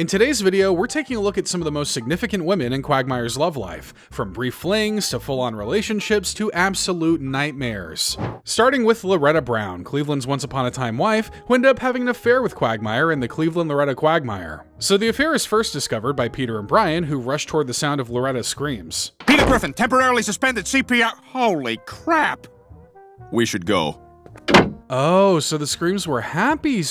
In today's video, we're taking a look at some of the most significant women in Quagmire's love life, from brief flings to full-on relationships to absolute nightmares. Starting with Loretta Brown, Cleveland's once-upon-a-time wife, who ended up having an affair with Quagmire in the Cleveland-Loretta Quagmire. So the affair is first discovered by Peter and Brian, who rush toward the sound of Loretta's screams. Peter Griffin, temporarily suspended CPR. Holy crap! We should go. Oh, so the screams were happy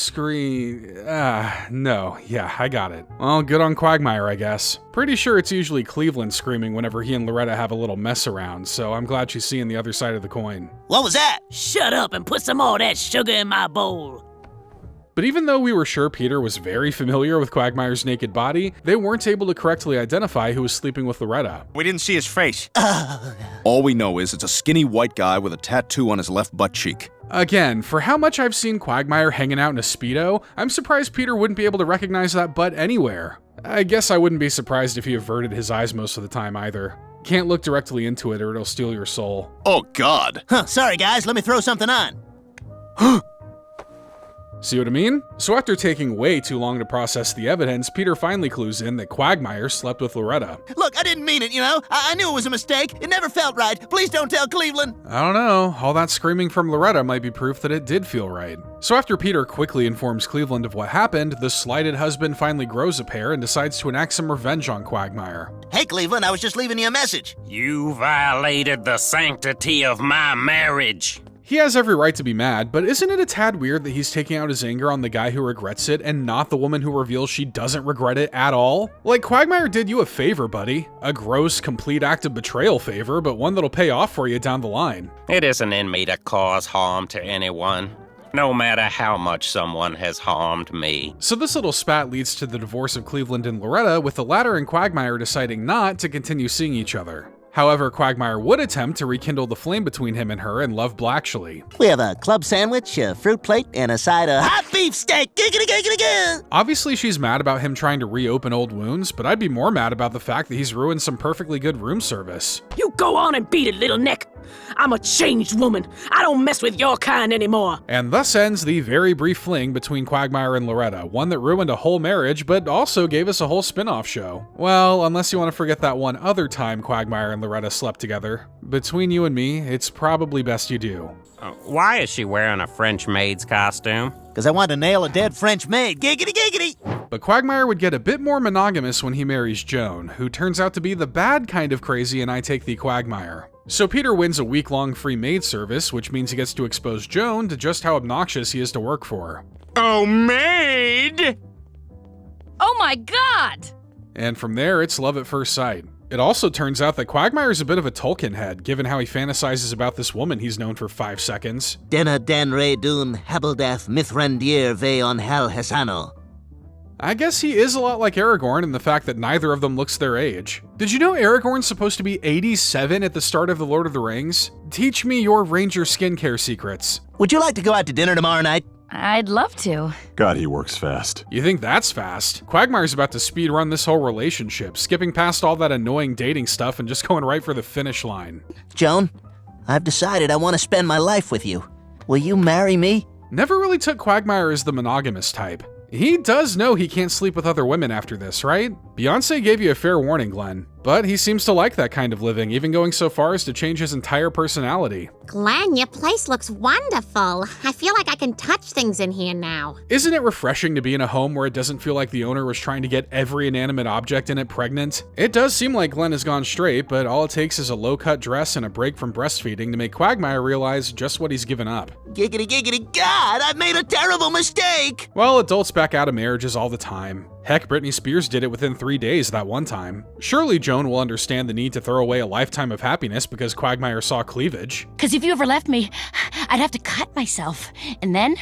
no, yeah, I got it. Well, good on Quagmire, I guess. Pretty sure it's usually Cleveland screaming whenever he and Loretta have a little mess around, so I'm glad she's seeing the other side of the coin. What was that? Shut up and put some more of that sugar in my bowl. But even though we were sure Peter was very familiar with Quagmire's naked body, they weren't able to correctly identify who was sleeping with Loretta. We didn't see his face. All we know is it's a skinny white guy with a tattoo on his left butt cheek. Again, for how much I've seen Quagmire hanging out in a Speedo, I'm surprised Peter wouldn't be able to recognize that butt anywhere. I guess I wouldn't be surprised if he averted his eyes most of the time either. Can't look directly into it or it'll steal your soul. Oh God. Huh, sorry guys, let me throw something on. See what I mean? So after taking way too long to process the evidence, Peter finally clues in that Quagmire slept with Loretta. Look, I didn't mean it, you know? I knew it was a mistake. It never felt right. Please don't tell Cleveland. I don't know. All that screaming from Loretta might be proof that it did feel right. So after Peter quickly informs Cleveland of what happened, the slighted husband finally grows a pair and decides to enact some revenge on Quagmire. Hey Cleveland, I was just leaving you a message. You violated the sanctity of my marriage. He has every right to be mad, but isn't it a tad weird that he's taking out his anger on the guy who regrets it and not the woman who reveals she doesn't regret it at all? Like, Quagmire did you a favor, buddy. A gross, complete act of betrayal favor, but one that'll pay off for you down the line. It isn't in me to cause harm to anyone, no matter how much someone has harmed me. So this little spat leads to the divorce of Cleveland and Loretta, with the latter and Quagmire deciding not to continue seeing each other. However, Quagmire would attempt to rekindle the flame between him and her in Love Actually. We have a club sandwich, a fruit plate, and a side of hot beef steak. Giggity, giggity, giggity. Obviously, she's mad about him trying to reopen old wounds, but I'd be more mad about the fact that he's ruined some perfectly good room service. You go on and beat it, little neck. I'm a changed woman. I don't mess with your kind anymore. And thus ends the very brief fling between Quagmire and Loretta, one that ruined a whole marriage, but also gave us a whole spin-off show. Well, unless you want to forget that one other time Quagmire and Loretta slept together. Between you and me, it's probably best you do. Why is she wearing a French maid's costume? Because I want to nail a dead French maid. Giggity, giggity. But Quagmire would get a bit more monogamous when he marries Joan, who turns out to be the bad kind of crazy in I Take Thee Quagmire. So Peter wins a week-long free maid service, which means he gets to expose Joan to just how obnoxious he is to work for. Oh, maid! Oh my God! And from there, it's love at first sight. It also turns out that Quagmire is a bit of a Tolkien head, given how he fantasizes about this woman he's known for 5 seconds. Denna den re dun habeldath mithrandir ve on hel hesano. I guess he is a lot like Aragorn in the fact that neither of them looks their age. Did you know Aragorn's supposed to be 87 at the start of The Lord of the Rings? Teach me your ranger skincare secrets. Would you like to go out to dinner tomorrow night? I'd love to. God, he works fast. You think that's fast? Quagmire's about to speedrun this whole relationship, skipping past all that annoying dating stuff and just going right for the finish line. Joan, I've decided I want to spend my life with you. Will you marry me? Never really took Quagmire as the monogamous type. He does know he can't sleep with other women after this, right? Beyonce gave you a fair warning, Glenn. But he seems to like that kind of living, even going so far as to change his entire personality. Glenn, your place looks wonderful. I feel like I can touch things in here now. Isn't it refreshing to be in a home where it doesn't feel like the owner was trying to get every inanimate object in it pregnant? It does seem like Glenn has gone straight, but all it takes is a low-cut dress and a break from breastfeeding to make Quagmire realize just what he's given up. Giggity, giggity, God, I've made a terrible mistake! Well, adults back out of marriages all the time. Heck, Britney Spears did it within 3 days that one time. Surely Joan will understand the need to throw away a lifetime of happiness because Quagmire saw cleavage. Because if you ever left me, I'd have to cut myself. And then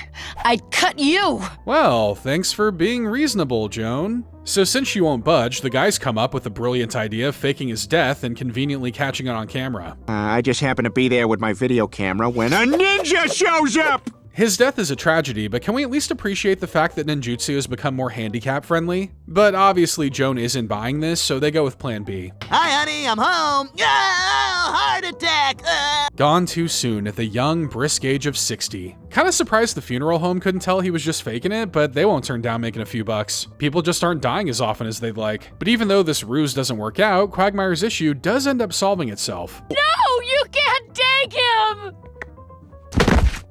I'd cut you. Well, thanks for being reasonable, Joan. So since she won't budge, the guys come up with the brilliant idea of faking his death and conveniently catching it on camera. I just happened to be there with my video camera when a ninja shows up! His death is a tragedy, but can we at least appreciate the fact that ninjutsu has become more handicap-friendly? But obviously Joan isn't buying this, so they go with plan B. Hi, honey, I'm home. Heart attack. Gone too soon at the young, brisk age of 60. Kinda surprised the funeral home couldn't tell he was just faking it, but they won't turn down making a few bucks. People just aren't dying as often as they'd like. But even though this ruse doesn't work out, Quagmire's issue does end up solving itself. No, you can't take him!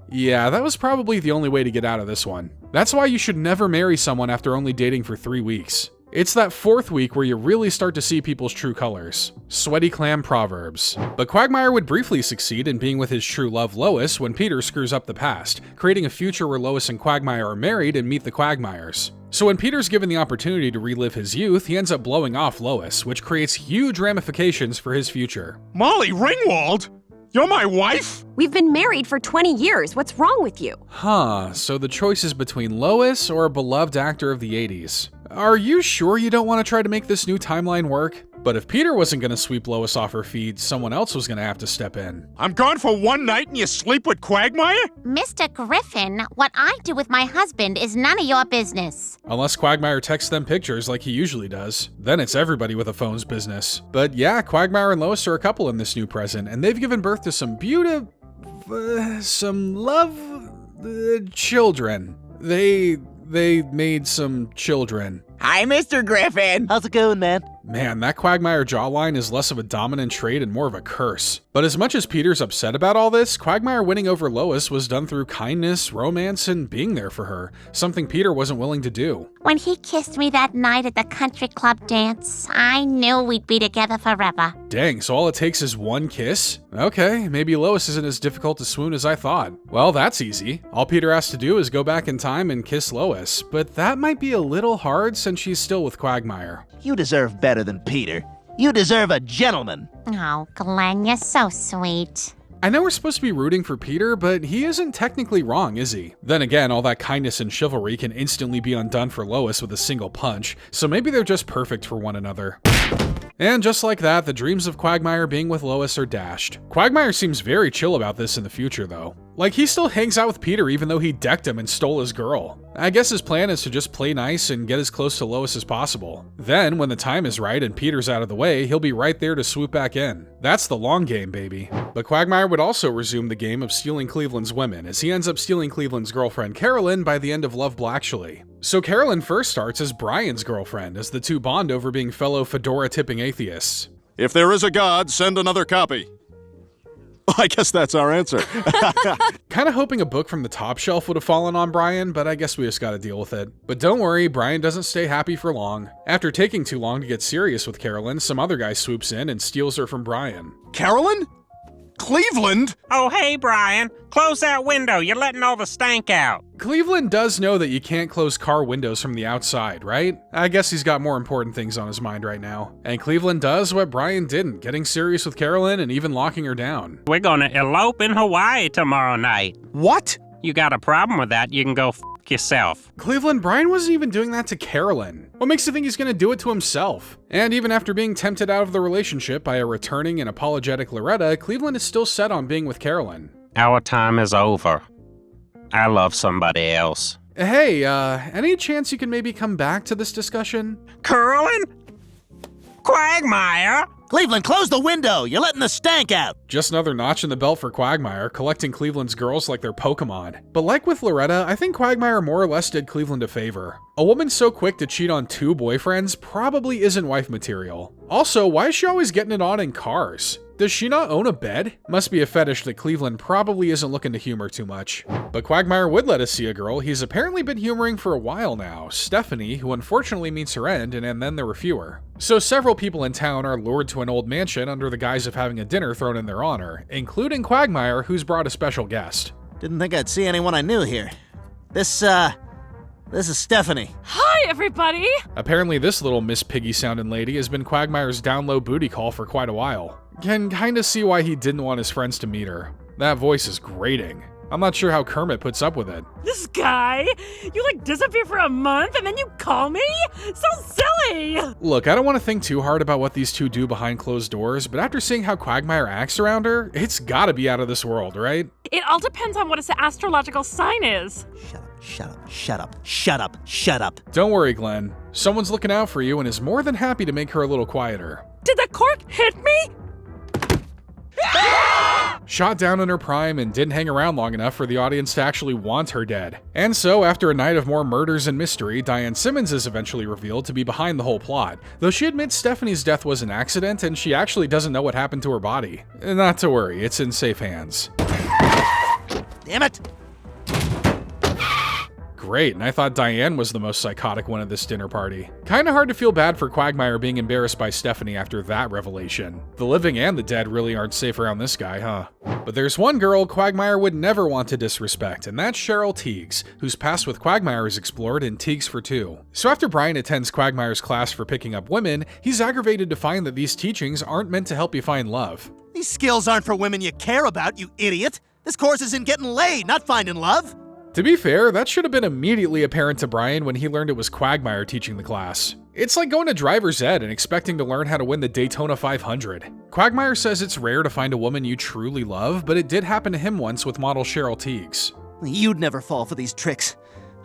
Yeah, that was probably the only way to get out of this one. That's why you should never marry someone after only dating for 3 weeks. It's that 4th week where you really start to see people's true colors. Sweaty clam proverbs. But Quagmire would briefly succeed in being with his true love Lois when Peter screws up the past, creating a future where Lois and Quagmire are married and meet the Quagmires. So when Peter's given the opportunity to relive his youth, he ends up blowing off Lois, which creates huge ramifications for his future. Molly Ringwald? You're my wife? We've been married for 20 years. What's wrong with you? Huh, so the choice is between Lois or a beloved actor of the 80s. Are you sure you don't want to try to make this new timeline work? But if Peter wasn't going to sweep Lois off her feet, someone else was going to have to step in. I'm gone for one night and you sleep with Quagmire? Mr. Griffin, what I do with my husband is none of your business. Unless Quagmire texts them pictures like he usually does. Then it's everybody with a phone's business. But yeah, Quagmire and Lois are a couple in this new present, and they've given birth to some children. They made some children. Hi, Mr. Griffin. How's it going, man? Man, that Quagmire jawline is less of a dominant trait and more of a curse. But as much as Peter's upset about all this, Quagmire winning over Lois was done through kindness, romance, and being there for her, something Peter wasn't willing to do. When he kissed me that night at the country club dance, I knew we'd be together forever. Dang, so all it takes is one kiss? Okay, maybe Lois isn't as difficult to swoon as I thought. Well, that's easy. All Peter has to do is go back in time and kiss Lois, but that might be a little hard since she's still with Quagmire. You deserve better than Peter. You deserve a gentleman. Oh, Glenn, you're so sweet. I know we're supposed to be rooting for Peter, but he isn't technically wrong, is he? Then again, all that kindness and chivalry can instantly be undone for Lois with a single punch, so maybe they're just perfect for one another. And just like that, the dreams of Quagmire being with Lois are dashed. Quagmire seems very chill about this in the future, though. Like, he still hangs out with Peter even though he decked him and stole his girl. I guess his plan is to just play nice and get as close to Lois as possible. Then, when the time is right and Peter's out of the way, he'll be right there to swoop back in. That's the long game, baby. But Quagmire would also resume the game of stealing Cleveland's women, as he ends up stealing Cleveland's girlfriend Carolyn by the end of Love Actually. So Carolyn first starts as Brian's girlfriend, as the two bond over being fellow fedora-tipping atheists. If there is a God, send another copy. I guess that's our answer. Kinda hoping a book from the top shelf would have fallen on Brian, but I guess we just gotta deal with it. But don't worry, Brian doesn't stay happy for long. After taking too long to get serious with Carolyn, some other guy swoops in and steals her from Brian. Carolyn? Cleveland? Oh, hey, Brian. Close that window. You're letting all the stank out. Cleveland does know that you can't close car windows from the outside, right? I guess he's got more important things on his mind right now. And Cleveland does what Brian didn't, getting serious with Carolyn and even locking her down. We're gonna elope in Hawaii tomorrow night. What? You got a problem with that, you can go f*** yourself. Cleveland, Brian wasn't even doing that to Carolyn. What makes you think he's gonna do it to himself? And even after being tempted out of the relationship by a returning and apologetic Loretta, Cleveland is still set on being with Carolyn. Our time is over. I love somebody else. Hey, any chance you can maybe come back to this discussion? Carolyn? Quagmire? Cleveland, close the window. You're letting the stank out. Just another notch in the belt for Quagmire, collecting Cleveland's girls like they're Pokemon. But like with Loretta, I think Quagmire more or less did Cleveland a favor. A woman so quick to cheat on 2 boyfriends probably isn't wife material. Also, why is she always getting it on in cars? Does she not own a bed? Must be a fetish that Cleveland probably isn't looking to humor too much. But Quagmire would let us see a girl he's apparently been humoring for a while now, Stephanie, who unfortunately meets her end, and then there were fewer. So several people in town are lured to an old mansion under the guise of having a dinner thrown in their honor, including Quagmire, who's brought a special guest. Didn't think I'd see anyone I knew here. This is Stephanie. Hi, everybody! Apparently this little Miss Piggy-sounding lady has been Quagmire's down-low booty call for quite a while. Can kinda see why he didn't want his friends to meet her. That voice is grating. I'm not sure how Kermit puts up with it. This guy? You disappear for a month and then you call me? So silly! Look, I don't want to think too hard about what these two do behind closed doors, but after seeing how Quagmire acts around her, it's gotta be out of this world, right? It all depends on what his astrological sign is. Shut up. Don't worry, Glenn. Someone's looking out for you and is more than happy to make her a little quieter. Did the cork hit me? Shot down in her prime and didn't hang around long enough for the audience to actually want her dead. And so, after a night of more murders and mystery, Diane Simmons is eventually revealed to be behind the whole plot, though she admits Stephanie's death was an accident and she actually doesn't know what happened to her body. Not to worry, it's in safe hands. Damn it! Great, and I thought Diane was the most psychotic one at this dinner party. Kinda hard to feel bad for Quagmire being embarrassed by Stephanie after that revelation. The living and the dead really aren't safe around this guy, huh? But there's one girl Quagmire would never want to disrespect, and that's Cheryl Tiegs, whose past with Quagmire is explored in Tiegs for Two. So after Brian attends Quagmire's class for picking up women, he's aggravated to find that these teachings aren't meant to help you find love. These skills aren't for women you care about, you idiot! This course is in getting laid, not finding love! To be fair, that should have been immediately apparent to Brian when he learned it was Quagmire teaching the class. It's like going to driver's ed and expecting to learn how to win the Daytona 500. Quagmire says it's rare to find a woman you truly love, but it did happen to him once with model Cheryl Tiegs. You'd never fall for these tricks.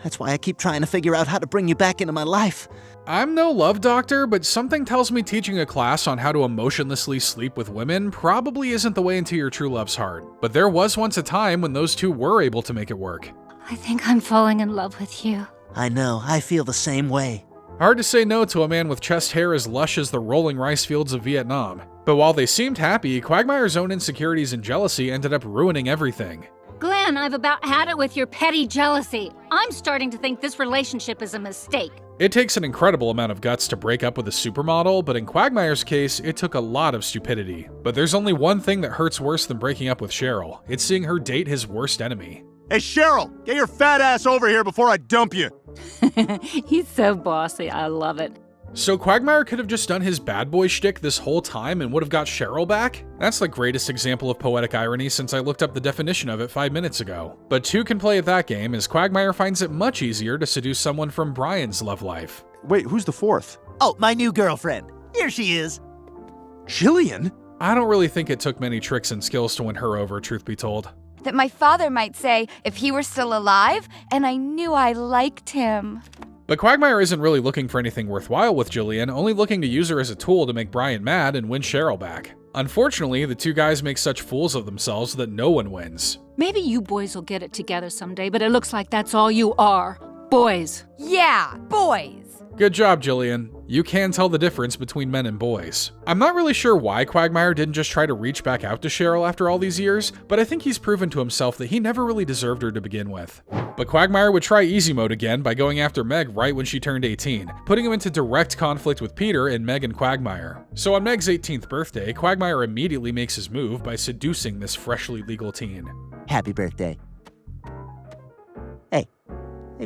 That's why I keep trying to figure out how to bring you back into my life. I'm no love doctor, but something tells me teaching a class on how to emotionlessly sleep with women probably isn't the way into your true love's heart. But there was once a time when those two were able to make it work. I think I'm falling in love with you. I know, I feel the same way. Hard to say no to a man with chest hair as lush as the rolling rice fields of Vietnam. But while they seemed happy, Quagmire's own insecurities and jealousy ended up ruining everything. Glenn, I've about had it with your petty jealousy. I'm starting to think this relationship is a mistake. It takes an incredible amount of guts to break up with a supermodel, but in Quagmire's case, it took a lot of stupidity. But there's only one thing that hurts worse than breaking up with Cheryl. It's seeing her date his worst enemy. Hey, Cheryl, get your fat ass over here before I dump you. He's so bossy, I love it. So Quagmire could have just done his bad boy shtick this whole time and would have got Cheryl back? That's the greatest example of poetic irony since I looked up the definition of it 5 minutes ago. But two can play at that game as Quagmire finds it much easier to seduce someone from Brian's love life. Wait, who's the fourth? Oh, my new girlfriend. Here she is. Jillian? I don't really think it took many tricks and skills to win her over, truth be told. That my father might say if he were still alive, and I knew I liked him. But Quagmire isn't really looking for anything worthwhile with Jillian, only looking to use her as a tool to make Brian mad and win Cheryl back. Unfortunately, the two guys make such fools of themselves that no one wins. Maybe you boys will get it together someday, but it looks like that's all you are. Boys. Yeah, boys. Good job, Jillian. You can tell the difference between men and boys. I'm not really sure why Quagmire didn't just try to reach back out to Cheryl after all these years, but I think he's proven to himself that he never really deserved her to begin with. But Quagmire would try easy mode again by going after Meg right when she turned 18, putting him into direct conflict with Peter and Meg and Quagmire. So on Meg's 18th birthday, Quagmire immediately makes his move by seducing this freshly legal teen. Happy birthday. Hey,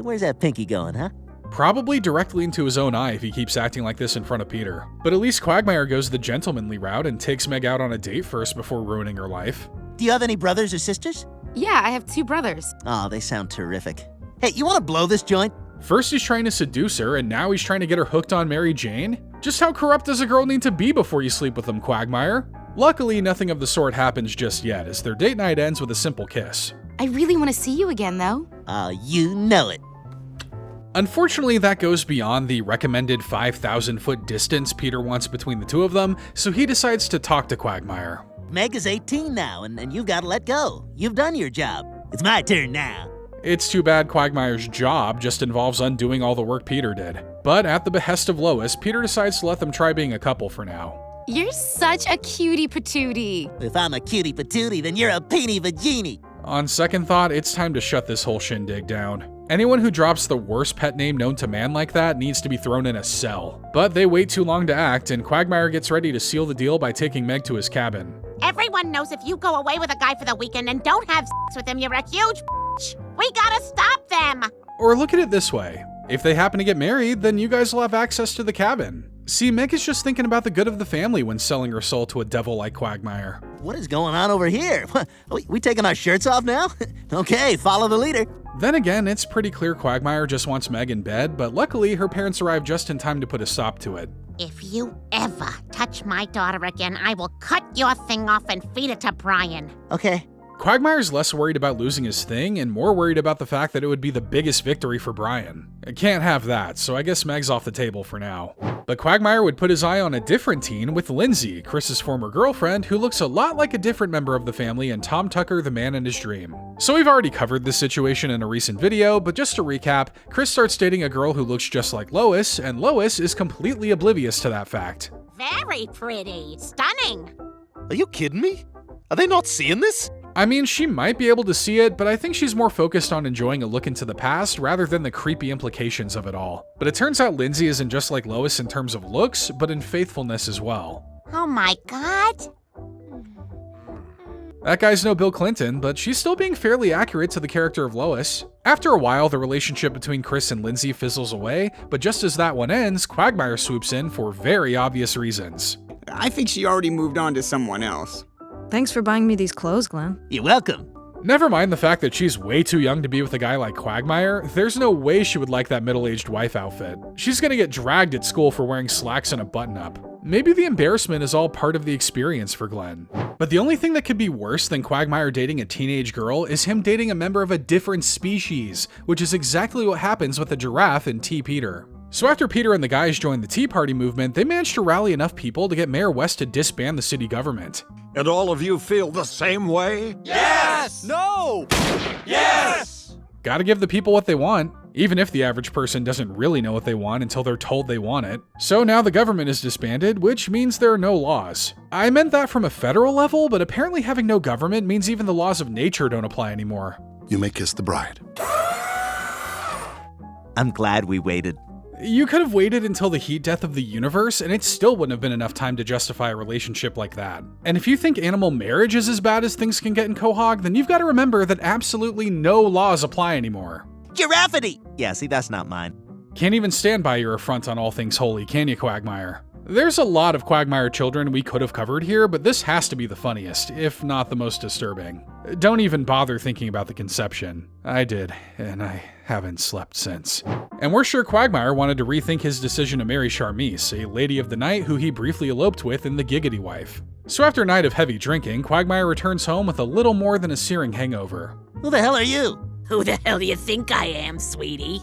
where's that pinky going, huh? Probably directly into his own eye if he keeps acting like this in front of Peter. But at least Quagmire goes the gentlemanly route and takes Meg out on a date first before ruining her life. Do you have any brothers or sisters? Yeah, I have 2 brothers. Oh, they sound terrific. Hey, you want to blow this joint? First he's trying to seduce her, and now he's trying to get her hooked on Mary Jane? Just how corrupt does a girl need to be before you sleep with them, Quagmire? Luckily, nothing of the sort happens just yet, as their date night ends with a simple kiss. I really want to see you again, though. Oh, you know it. Unfortunately, that goes beyond the recommended 5,000-foot distance Peter wants between the two of them, so he decides to talk to Quagmire. Meg is 18 now, and you've got to let go. You've done your job. It's my turn now. It's too bad Quagmire's job just involves undoing all the work Peter did. But at the behest of Lois, Peter decides to let them try being a couple for now. You're such a cutie patootie. If I'm a cutie patootie, then you're a peenie vagini. On second thought, it's time to shut this whole shindig down. Anyone who drops the worst pet name known to man like that needs to be thrown in a cell. But they wait too long to act, and Quagmire gets ready to seal the deal by taking Meg to his cabin. Everyone knows if you go away with a guy for the weekend and don't have sex with him, you're a huge bitch. We gotta stop them. Or look at it this way. If they happen to get married, then you guys will have access to the cabin. See, Meg is just thinking about the good of the family when selling her soul to a devil like Quagmire. What is going on over here? We taking our shirts off now? Okay, follow the leader. Then again, it's pretty clear Quagmire just wants Meg in bed, but luckily her parents arrive just in time to put a stop to it. If you ever touch my daughter again, I will cut your thing off and feed it to Brian. Okay. Quagmire's less worried about losing his thing and more worried about the fact that it would be the biggest victory for Brian. I can't have that, so I guess Meg's off the table for now. But Quagmire would put his eye on a different teen with Lindsay, Chris's former girlfriend, who looks a lot like a different member of the family and Tom Tucker, the man in his dream. So we've already covered this situation in a recent video, but just to recap, Chris starts dating a girl who looks just like Lois, and Lois is completely oblivious to that fact. Very pretty. Stunning. Are you kidding me? Are they not seeing this? I mean, she might be able to see it, but I think she's more focused on enjoying a look into the past rather than the creepy implications of it all. But it turns out Lindsay isn't just like Lois in terms of looks, but in faithfulness as well. Oh my God. That guy's no Bill Clinton, but she's still being fairly accurate to the character of Lois. After a while, the relationship between Chris and Lindsay fizzles away, but just as that one ends, Quagmire swoops in for very obvious reasons. I think she already moved on to someone else. Thanks for buying me these clothes, Glenn. You're welcome. Never mind the fact that she's way too young to be with a guy like Quagmire, there's no way she would like that middle-aged wife outfit. She's gonna get dragged at school for wearing slacks and a button-up. Maybe the embarrassment is all part of the experience for Glenn. But the only thing that could be worse than Quagmire dating a teenage girl is him dating a member of a different species, which is exactly what happens with the giraffe in T. Peter. So after Peter and the guys joined the Tea Party movement, they managed to rally enough people to get Mayor West to disband the city government. And all of you feel the same way? Yes! No! Yes! Gotta give the people what they want, even if the average person doesn't really know what they want until they're told they want it. So now the government is disbanded, which means there are no laws. I meant that from a federal level, but apparently having no government means even the laws of nature don't apply anymore. You may kiss the bride. I'm glad we waited. You could have waited until the heat death of the universe, and it still wouldn't have been enough time to justify a relationship like that. And if you think animal marriage is as bad as things can get in Quahog, then you've got to remember that absolutely no laws apply anymore. Giraffity! Yeah, see, that's not mine. Can't even stand by your affront on all things holy, can you, Quagmire? There's a lot of Quagmire children we could have covered here, but this has to be the funniest, if not the most disturbing. Don't even bother thinking about the conception. I did, and I haven't slept since. And we're sure Quagmire wanted to rethink his decision to marry Charmise, a lady of the night who he briefly eloped with in The Giggity Wife. So after a night of heavy drinking, Quagmire returns home with a little more than a searing hangover. Who the hell are you? Who the hell do you think I am, sweetie?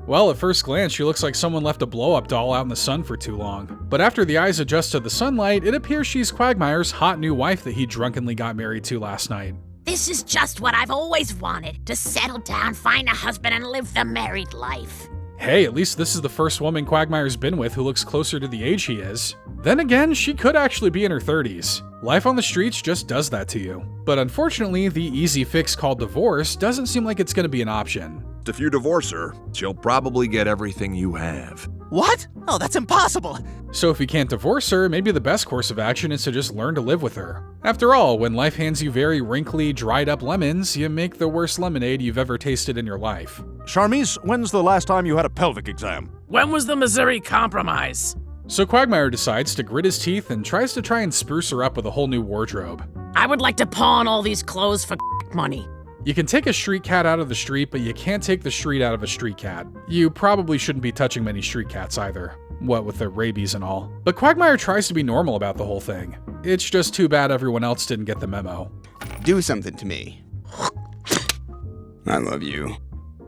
Well, at first glance, she looks like someone left a blow-up doll out in the sun for too long. But after the eyes adjust to the sunlight, it appears she's Quagmire's hot new wife that he drunkenly got married to last night. This is just what I've always wanted, to settle down, find a husband, and live the married life. Hey, at least this is the first woman Quagmire's been with who looks closer to the age he is. Then again, she could actually be in her 30s. Life on the streets just does that to you. But unfortunately, the easy fix called divorce doesn't seem like it's going to be an option. If you divorce her, she'll probably get everything you have. What? Oh, that's impossible. So if you can't divorce her, maybe the best course of action is to just learn to live with her. After all, when life hands you very wrinkly, dried up lemons, you make the worst lemonade you've ever tasted in your life. Charmise, when's the last time you had a pelvic exam? When was the Missouri Compromise? So Quagmire decides to grit his teeth and tries to try and spruce her up with a whole new wardrobe. I would like to pawn all these clothes for money. You can take a street cat out of the street, but you can't take the street out of a street cat. You probably shouldn't be touching many street cats either. What with their rabies and all. But Quagmire tries to be normal about the whole thing. It's just too bad everyone else didn't get the memo. Do something to me. I love you.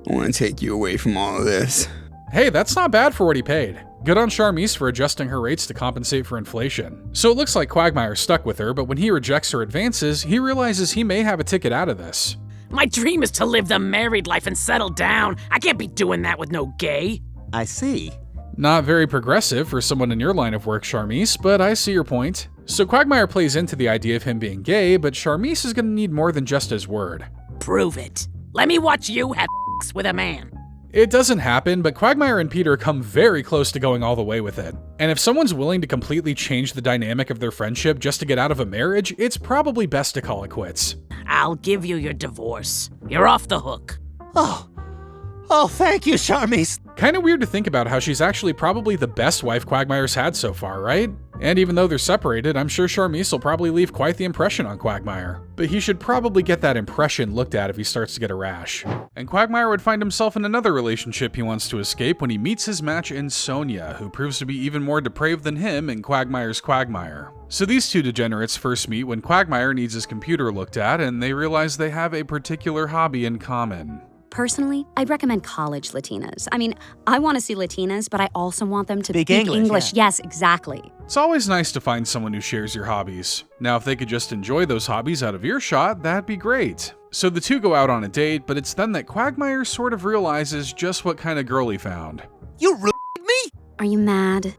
I want to take you away from all of this. Hey, that's not bad for what he paid. Good on Charmise for adjusting her rates to compensate for inflation. So it looks like Quagmire's stuck with her, but when he rejects her advances, he realizes he may have a ticket out of this. My dream is to live the married life and settle down. I can't be doing that with no gay. I see. Not very progressive for someone in your line of work, Charmise, but I see your point. So Quagmire plays into the idea of him being gay, but Charmise is gonna need more than just his word. Prove it. Let me watch you have sex with a man. It doesn't happen, but Quagmire and Peter come very close to going all the way with it. And if someone's willing to completely change the dynamic of their friendship just to get out of a marriage, it's probably best to call it quits. I'll give you your divorce. You're off the hook. Oh, thank you, Charmise. Kinda weird to think about how she's actually probably the best wife Quagmire's had so far, right? And even though they're separated, I'm sure Charmise will probably leave quite the impression on Quagmire. But he should probably get that impression looked at if he starts to get a rash. And Quagmire would find himself in another relationship he wants to escape when he meets his match in Sonia, who proves to be even more depraved than him in Quagmire's Quagmire. So these two degenerates first meet when Quagmire needs his computer looked at, and they realize they have a particular hobby in common. Personally, I'd recommend college Latinas. I mean, I want to see Latinas, but I also want them to Speak speak English, Yes, exactly. It's always nice to find someone who shares your hobbies. Now, if they could just enjoy those hobbies out of earshot, that'd be great. So the two go out on a date, but it's then that Quagmire sort of realizes just what kind of girl he found. You ruined me? Are you mad?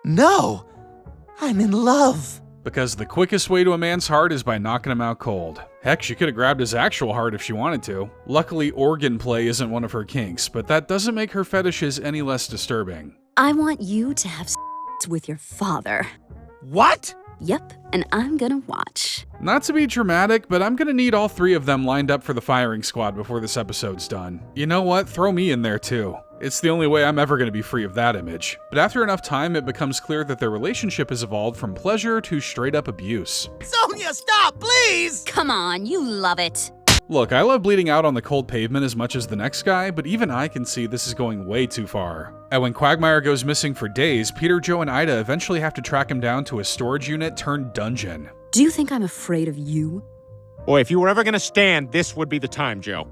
No, I'm in love. Because the quickest way to a man's heart is by knocking him out cold. Heck, she could have grabbed his actual heart if she wanted to. Luckily, organ play isn't one of her kinks, but that doesn't make her fetishes any less disturbing. I want you to have sex with your father. What? Yep, and I'm gonna watch. Not to be dramatic, but I'm gonna need all three of them lined up for the firing squad before this episode's done. You know what? Throw me in there too. It's the only way I'm ever going to be free of that image. But after enough time, it becomes clear that their relationship has evolved from pleasure to straight-up abuse. Sonia, stop, please! Come on, you love it. Look, I love bleeding out on the cold pavement as much as the next guy, but even I can see this is going way too far. And when Quagmire goes missing for days, Peter, Joe, and Ida eventually have to track him down to a storage unit turned dungeon. Do you think I'm afraid of you? Boy, if you were ever gonna stand, this would be the time, Joe.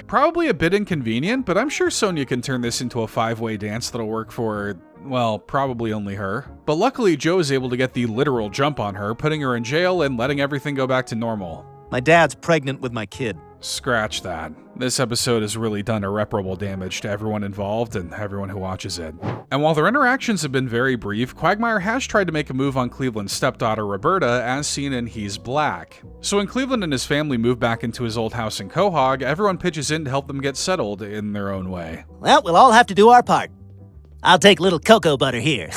Probably a bit inconvenient, but I'm sure Sonia can turn this into a five-way dance that'll work for, well, probably only her. But luckily, Joe is able to get the literal jump on her, putting her in jail and letting everything go back to normal. My dad's pregnant with my kid. Scratch that. This episode has really done irreparable damage to everyone involved and everyone who watches it. And while their interactions have been very brief, Quagmire has tried to make a move on Cleveland's stepdaughter Roberta, as seen in He's Black. So when Cleveland and his family move back into his old house in Quahog, everyone pitches in to help them get settled in their own way. Well, we'll all have to do our part. I'll take little cocoa butter here.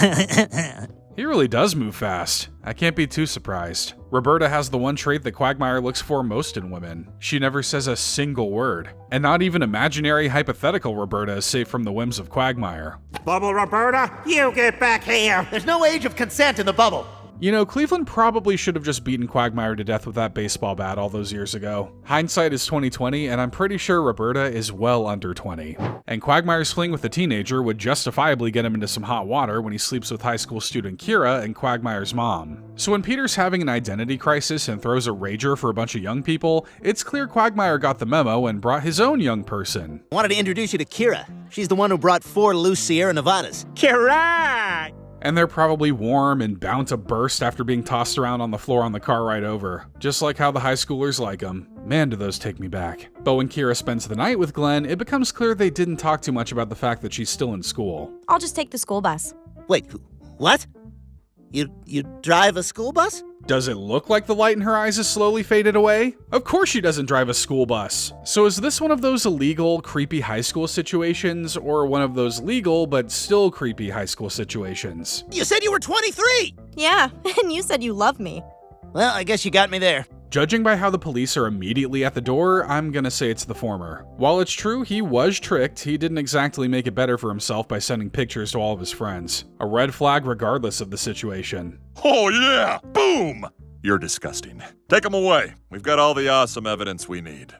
He really does move fast. I can't be too surprised. Roberta has the one trait that Quagmire looks for most in women. She never says a single word. And not even imaginary, hypothetical Roberta is safe from the whims of Quagmire. Bubble Roberta, you get back here! There's no age of consent in the bubble. You know, Cleveland probably should have just beaten Quagmire to death with that baseball bat all those years ago. Hindsight is 20/20, and I'm pretty sure Roberta is well under 20. And Quagmire's fling with the teenager would justifiably get him into some hot water when he sleeps with high school student Kira and Quagmire's mom. So when Peter's having an identity crisis and throws a rager for a bunch of young people, it's clear Quagmire got the memo and brought his own young person. I wanted to introduce you to Kira. She's the one who brought 4 loose Sierra Nevadas. Kira! And they're probably warm and bound to burst after being tossed around on the floor on the car ride over. Just like how the high schoolers like them. Man, do those take me back. But when Kira spends the night with Glenn, it becomes clear they didn't talk too much about the fact that she's still in school. I'll just take the school bus. Wait, what? You drive a school bus? Does it look like the light in her eyes has slowly faded away? Of course she doesn't drive a school bus. So is this one of those illegal, creepy high school situations, or one of those legal but still creepy high school situations? You said you were 23! Yeah, and you said you love me. Well, I guess you got me there. Judging by how the police are immediately at the door, I'm gonna say it's the former. While it's true he was tricked, he didn't exactly make it better for himself by sending pictures to all of his friends. A red flag regardless of the situation. Oh yeah! Boom! You're disgusting. Take him away. We've got all the awesome evidence we need.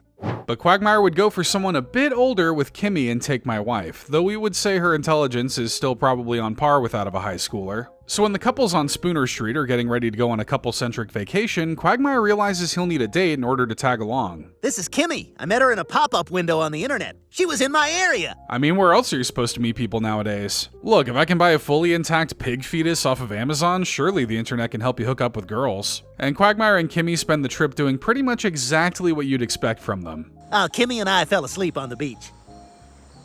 But Quagmire would go for someone a bit older with Kimmy and Take My Wife, though we would say her intelligence is still probably on par with that of a high schooler. So when the couples on Spooner Street are getting ready to go on a couple-centric vacation, Quagmire realizes he'll need a date in order to tag along. This is Kimmy. I met her in a pop-up window on the internet. She was in my area. I mean, where else are you supposed to meet people nowadays? Look, if I can buy a fully intact pig fetus off of Amazon, surely the internet can help you hook up with girls. And Quagmire and Kimmy spend the trip doing pretty much exactly what you'd expect from them. Kimmy and I fell asleep on the beach.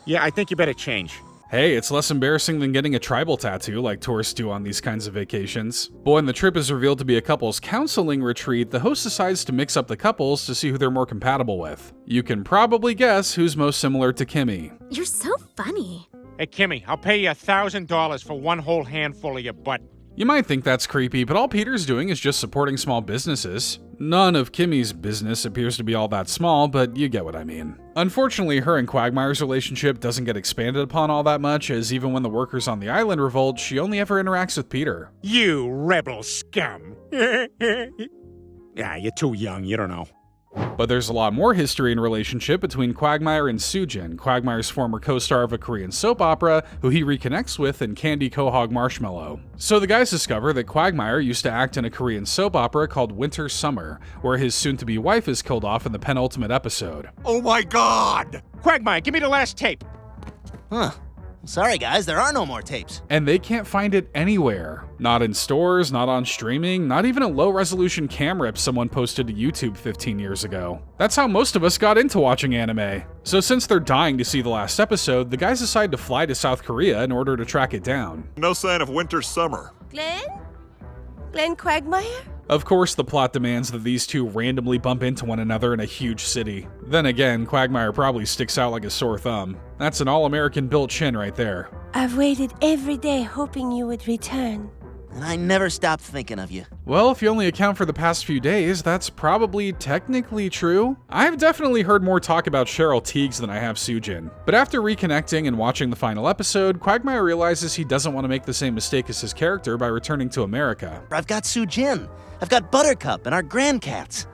Yeah, I think you better change. Hey, it's less embarrassing than getting a tribal tattoo like tourists do on these kinds of vacations. But when the trip is revealed to be a couples counseling retreat, the host decides to mix up the couples to see who they're more compatible with. You can probably guess who's most similar to Kimmy. You're so funny. Hey, Kimmy, I'll pay you $1,000 for one whole handful of your butt. You might think that's creepy, but all Peter's doing is just supporting small businesses. None of Kimmy's business appears to be all that small, but you get what I mean. Unfortunately, her and Quagmire's relationship doesn't get expanded upon all that much, as even when the workers on the island revolt, she only ever interacts with Peter. You rebel scum. Yeah, you're too young, you don't know. But there's a lot more history and relationship between Quagmire and Sujin, Quagmire's former co-star of a Korean soap opera, who he reconnects with in Candy Quahog Marshmallow. So the guys discover that Quagmire used to act in a Korean soap opera called Winter Summer, where his soon-to-be wife is killed off in the penultimate episode. Oh my god! Quagmire, give me the last tape. Huh. Sorry guys, there are no more tapes. And they can't find it anywhere. Not in stores, not on streaming, not even a low-resolution cam rip someone posted to YouTube 15 years ago. That's how most of us got into watching anime. So since they're dying to see the last episode, the guys decide to fly to South Korea in order to track it down. No sign of Winter Summer. Glenn Quagmire? Of course, the plot demands that these two randomly bump into one another in a huge city. Then again, Quagmire probably sticks out like a sore thumb. That's an all-American built chin right there. I've waited every day hoping you would return. And I never stopped thinking of you. Well, if you only account for the past few days, that's probably technically true. I've definitely heard more talk about Cheryl Tiegs than I have Sujin. But after reconnecting and watching the final episode, Quagmire realizes he doesn't want to make the same mistake as his character by returning to America. I've got Sujin. I've got Buttercup and our grandcats.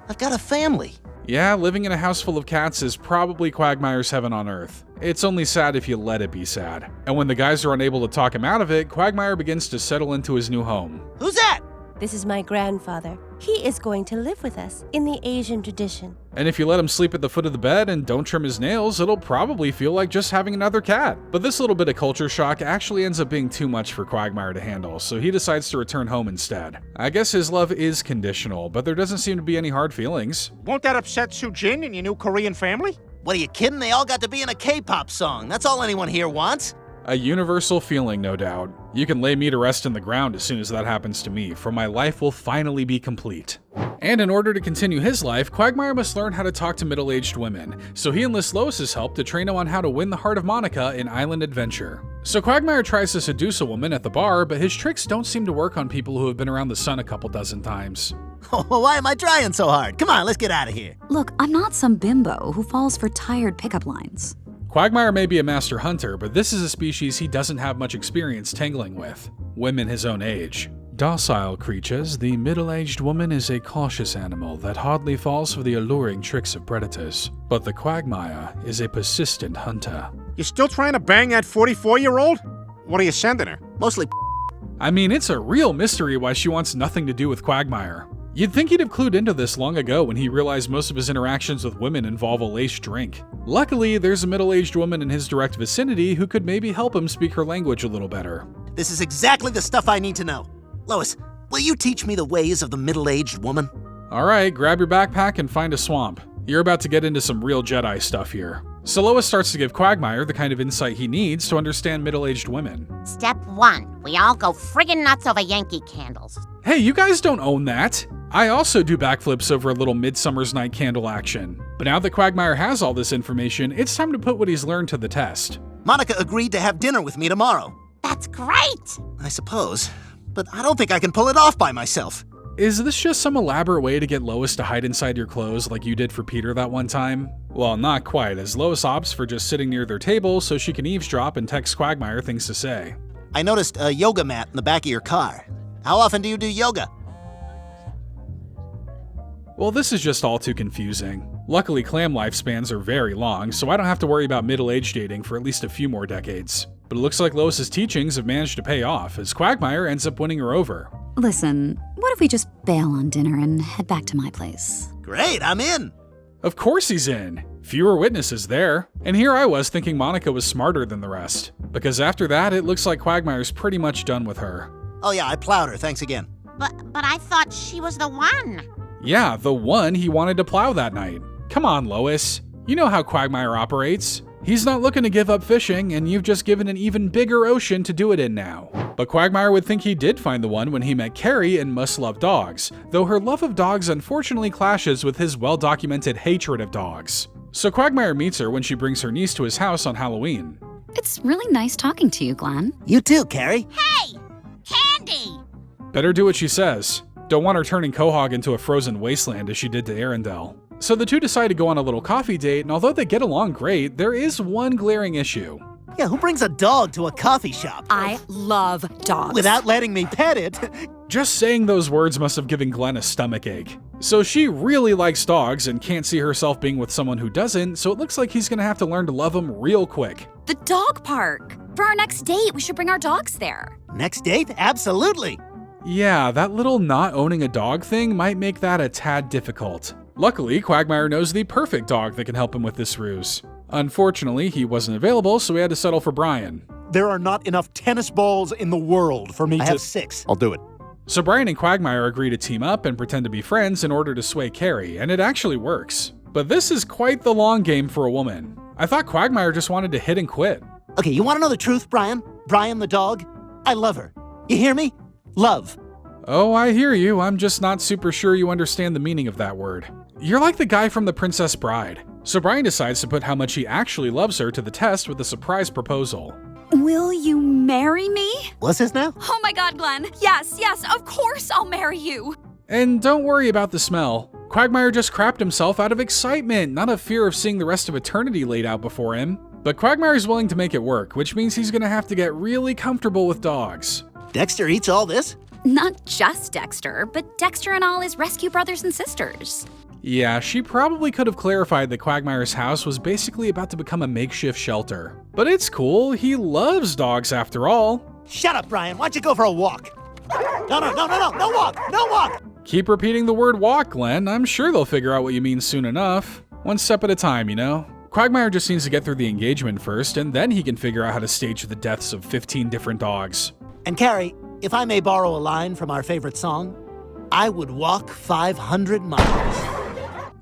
I've got a family. Yeah, living in a house full of cats is probably Quagmire's heaven on earth. It's only sad if you let it be sad. And when the guys are unable to talk him out of it, Quagmire begins to settle into his new home. Who's that? This is my grandfather. He is going to live with us in the Asian tradition. And if you let him sleep at the foot of the bed and don't trim his nails, it'll probably feel like just having another cat. But this little bit of culture shock actually ends up being too much for Quagmire to handle, so he decides to return home instead. I guess his love is conditional, but there doesn't seem to be any hard feelings. Won't that upset Sujin and your new Korean family? What, are you kidding? They all got to be in a K-pop song. That's all anyone here wants. A universal feeling, no doubt. You can lay me to rest in the ground as soon as that happens to me, for my life will finally be complete. And in order to continue his life, Quagmire must learn how to talk to middle-aged women, so he enlists Lois's help to train him on how to win the heart of Monica in Island Adventure. So Quagmire tries to seduce a woman at the bar, but his tricks don't seem to work on people who have been around the sun a couple dozen times. Oh, why am I trying so hard? Come on, let's get out of here. Look, I'm not some bimbo who falls for tired pickup lines. Quagmire may be a master hunter, but this is a species he doesn't have much experience tangling with. Women his own age. Docile creatures, the middle-aged woman is a cautious animal that hardly falls for the alluring tricks of predators. But the Quagmire is a persistent hunter. You still trying to bang that 44-year-old? What are you sending her? Mostly I mean, it's a real mystery why she wants nothing to do with Quagmire. You'd think he'd have clued into this long ago when he realized most of his interactions with women involve a laced drink. Luckily, there's a middle-aged woman in his direct vicinity who could maybe help him speak her language a little better. This is exactly the stuff I need to know. Lois, will you teach me the ways of the middle-aged woman? Alright, grab your backpack and find a swamp. You're about to get into some real Jedi stuff here. So Lois starts to give Quagmire the kind of insight he needs to understand middle-aged women. Step 1, we all go friggin' nuts over Yankee candles. Hey, you guys don't own that! I also do backflips over a little Midsummer's Night Candle action. But now that Quagmire has all this information, it's time to put what he's learned to the test. Monica agreed to have dinner with me tomorrow. That's great! I suppose, but I don't think I can pull it off by myself. Is this just some elaborate way to get Lois to hide inside your clothes like you did for Peter that one time? Well, not quite, as Lois opts for just sitting near their table so she can eavesdrop and text Quagmire things to say. I noticed a yoga mat in the back of your car. How often do you do yoga? Well, this is just all too confusing. Luckily, clam lifespans are very long, so I don't have to worry about middle-age dating for at least a few more decades. But it looks like Lois's teachings have managed to pay off, as Quagmire ends up winning her over. Listen, what if we just bail on dinner and head back to my place? Great, I'm in! Of course he's in! Fewer witnesses there. And here I was thinking Monica was smarter than the rest. Because after that, it looks like Quagmire's pretty much done with her. Oh yeah, I plowed her, thanks again. But I thought she was the one. Yeah, the one he wanted to plow that night. Come on, Lois. You know how Quagmire operates. He's not looking to give up fishing, and you've just given an even bigger ocean to do it in now. But Quagmire would think he did find the one when he met Carrie in Must Love Dogs, though her love of dogs unfortunately clashes with his well-documented hatred of dogs. So Quagmire meets her when she brings her niece to his house on Halloween. It's really nice talking to you, Glenn. You too, Carrie. Hey! Candy! Better do what she says. Don't want her turning Quahog into a frozen wasteland as she did to Arendelle. So the two decide to go on a little coffee date, and although they get along great, there is one glaring issue. Yeah, who brings a dog to a coffee shop? I love dogs. Without letting me pet it. Just saying those words must have given Glenn a stomachache. So she really likes dogs and can't see herself being with someone who doesn't, so it looks like he's gonna have to learn to love them real quick. The dog park. For our next date, we should bring our dogs there. Next date? Absolutely. Yeah, that little not owning a dog thing might make that a tad difficult. Luckily, Quagmire knows the perfect dog that can help him with this ruse. Unfortunately, he wasn't available, so we had to settle for Brian. There are not enough tennis balls in the world for me to... I have 6. I'll do it. So Brian and Quagmire agree to team up and pretend to be friends in order to sway Carrie, and it actually works. But this is quite the long game for a woman. I thought Quagmire just wanted to hit and quit. Okay, you want to know the truth, Brian? Brian the dog? I love her. You hear me? Love. Oh, I hear you. I'm just not super sure you understand the meaning of that word. You're like the guy from The Princess Bride. So Brian decides to put how much he actually loves her to the test with a surprise proposal. Will you marry me? What's this now? Oh my god, Glenn. Yes, of course I'll marry you. And don't worry about the smell. Quagmire just crapped himself out of excitement, not a fear of seeing the rest of eternity laid out before him. But Quagmire's willing to make it work, which means he's gonna have to get really comfortable with dogs. Dexter eats all this? Not just Dexter, but Dexter and all his rescue brothers and sisters. Yeah, she probably could have clarified that Quagmire's house was basically about to become a makeshift shelter. But it's cool, he loves dogs after all. Shut up, Brian. Why don't you go for a walk? No walk. Keep repeating the word walk, Glenn. I'm sure they'll figure out what you mean soon enough. One step at a time, you know? Quagmire just needs to get through the engagement first, and then he can figure out how to stage the deaths of 15 different dogs. And Carrie, if I may borrow a line from our favorite song, I would walk 500 miles.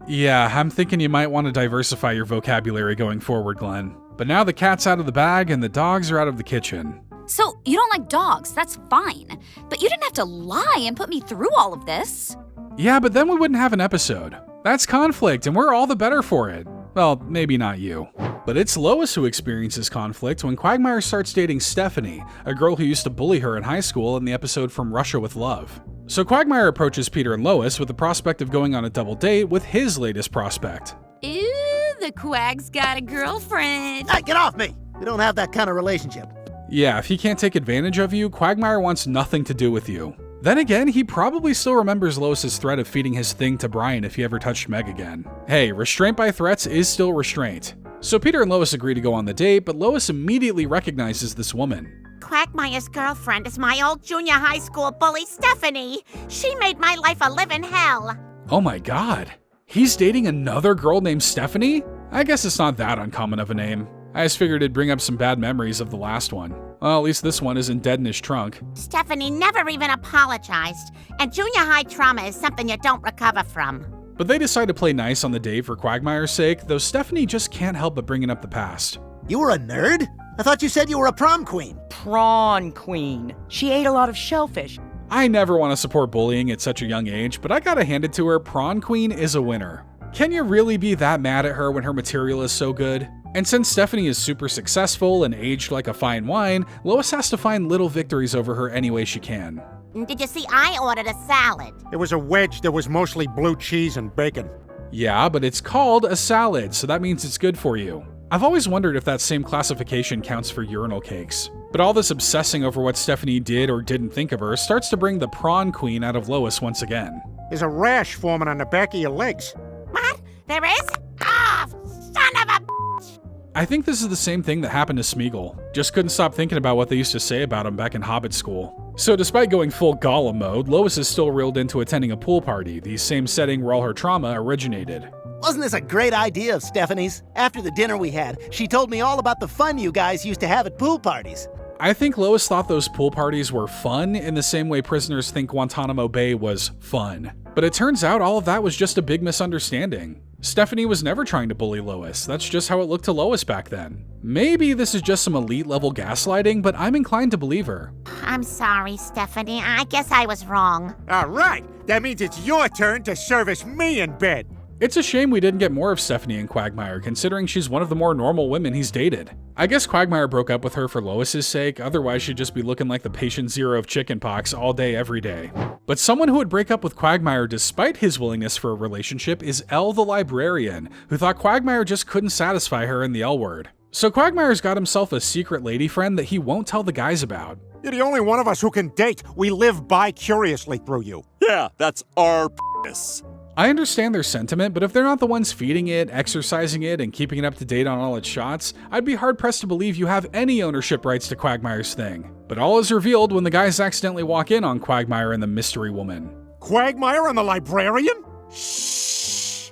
Yeah, I'm thinking you might want to diversify your vocabulary going forward, Glenn. But now the cat's out of the bag and the dogs are out of the kitchen. So, you don't like dogs, that's fine. But you didn't have to lie and put me through all of this. Yeah, but then we wouldn't have an episode. That's conflict, and we're all the better for it. Well, maybe not you. But it's Lois who experiences conflict when Quagmire starts dating Stephanie, a girl who used to bully her in high school in the episode From Russia with Love. So Quagmire approaches Peter and Lois with the prospect of going on a double date with his latest prospect. Ew, the Quag's got a girlfriend. Hey, get off me! We don't have that kind of relationship. Yeah, if he can't take advantage of you, Quagmire wants nothing to do with you. Then again, he probably still remembers Lois's threat of feeding his thing to Brian if he ever touched Meg again. Hey, restraint by threats is still restraint. So Peter and Lois agree to go on the date, but Lois immediately recognizes this woman. Quagmire's girlfriend is my old junior high school bully, Stephanie. She made my life a living hell. Oh my god. He's dating another girl named Stephanie? I guess it's not that uncommon of a name. I just figured it'd bring up some bad memories of the last one. Well, at least this one isn't dead in his trunk. Stephanie never even apologized, and junior high trauma is something you don't recover from. But they decide to play nice on the date for Quagmire's sake, though Stephanie just can't help but bringing up the past. You were a nerd? I thought you said you were a prom queen. Prawn queen. She ate a lot of shellfish. I never want to support bullying at such a young age, but I gotta hand it to her, Prawn Queen is a winner. Can you really be that mad at her when her material is so good? And since Stephanie is super successful and aged like a fine wine, Lois has to find little victories over her any way she can. Did you see I ordered a salad? It was a wedge that was mostly blue cheese and bacon. Yeah, but it's called a salad, so that means it's good for you. I've always wondered if that same classification counts for urinal cakes. But all this obsessing over what Stephanie did or didn't think of her starts to bring the Prawn Queen out of Lois once again. There's a rash forming on the back of your legs. What? There is? Ah, son of a bitch! I think this is the same thing that happened to Smeagol. Just couldn't stop thinking about what they used to say about him back in Hobbit school. So despite going full Gollum mode, Lois is still reeled into attending a pool party, the same setting where all her trauma originated. Wasn't this a great idea of Stephanie's? After the dinner we had, she told me all about the fun you guys used to have at pool parties. I think Lois thought those pool parties were fun in the same way prisoners think Guantanamo Bay was fun. But it turns out all of that was just a big misunderstanding. Stephanie was never trying to bully Lois, that's just how it looked to Lois back then. Maybe this is just some elite level gaslighting, but I'm inclined to believe her. I'm sorry, Stephanie. I guess I was wrong. All right, that means it's your turn to service me in bed. It's a shame we didn't get more of Stephanie and Quagmire, considering she's one of the more normal women he's dated. I guess Quagmire broke up with her for Lois's sake, otherwise she'd just be looking like the patient zero of chickenpox all day every day. But someone who would break up with Quagmire despite his willingness for a relationship is Elle the librarian, who thought Quagmire just couldn't satisfy her in the L word. So Quagmire's got himself a secret lady friend that he won't tell the guys about. You're the only one of us who can date. We live bi-curiously through you. Yeah, that's our penis. I understand their sentiment, but if they're not the ones feeding it, exercising it, and keeping it up to date on all its shots, I'd be hard-pressed to believe you have any ownership rights to Quagmire's thing. But all is revealed when the guys accidentally walk in on Quagmire and the mystery woman. Quagmire and the librarian? Shh.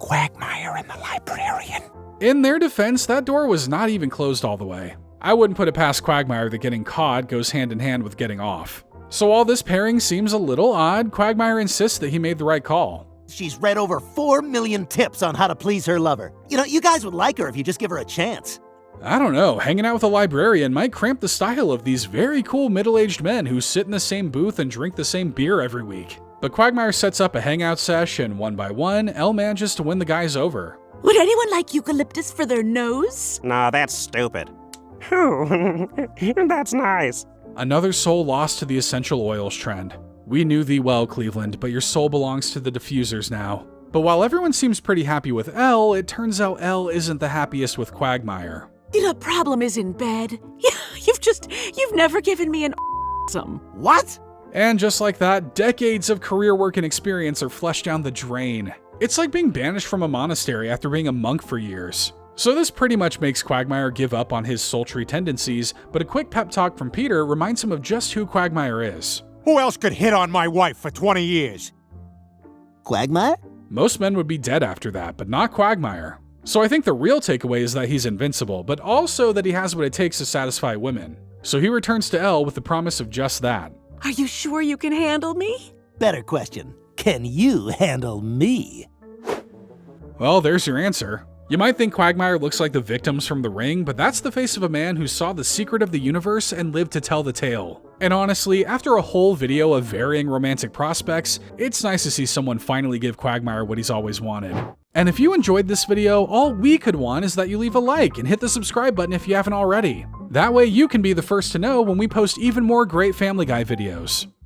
Quagmire and the librarian. In their defense, that door was not even closed all the way. I wouldn't put it past Quagmire that getting caught goes hand in hand with getting off. So while this pairing seems a little odd, Quagmire insists that he made the right call. She's read over 4 million tips on how to please her lover. You know, you guys would like her if you just give her a chance. I don't know, hanging out with a librarian might cramp the style of these very cool middle-aged men who sit in the same booth and drink the same beer every week. But Quagmire sets up a hangout sesh, and one by one, Elle manages to win the guys over. Would anyone like eucalyptus for their nose? No, that's stupid. Ooh, that's nice. Another soul lost to the essential oils trend. We knew thee well, Cleveland, but your soul belongs to the diffusers now. But while everyone seems pretty happy with Elle, it turns out Elle isn't the happiest with Quagmire. The problem is in bed. You've never given me an some. What? And just like that, decades of career work and experience are flushed down the drain. It's like being banished from a monastery after being a monk for years. So this pretty much makes Quagmire give up on his sultry tendencies, but a quick pep talk from Peter reminds him of just who Quagmire is. Who else could hit on my wife for 20 years? Quagmire? Most men would be dead after that, but not Quagmire. So I think the real takeaway is that he's invincible, but also that he has what it takes to satisfy women. So he returns to Elle with the promise of just that. Are you sure you can handle me? Better question. Can you handle me? Well, there's your answer. You might think Quagmire looks like the victims from The Ring, but that's the face of a man who saw the secret of the universe and lived to tell the tale. And honestly, after a whole video of varying romantic prospects, it's nice to see someone finally give Quagmire what he's always wanted. And if you enjoyed this video, all we could want is that you leave a like and hit the subscribe button if you haven't already. That way you can be the first to know when we post even more great Family Guy videos.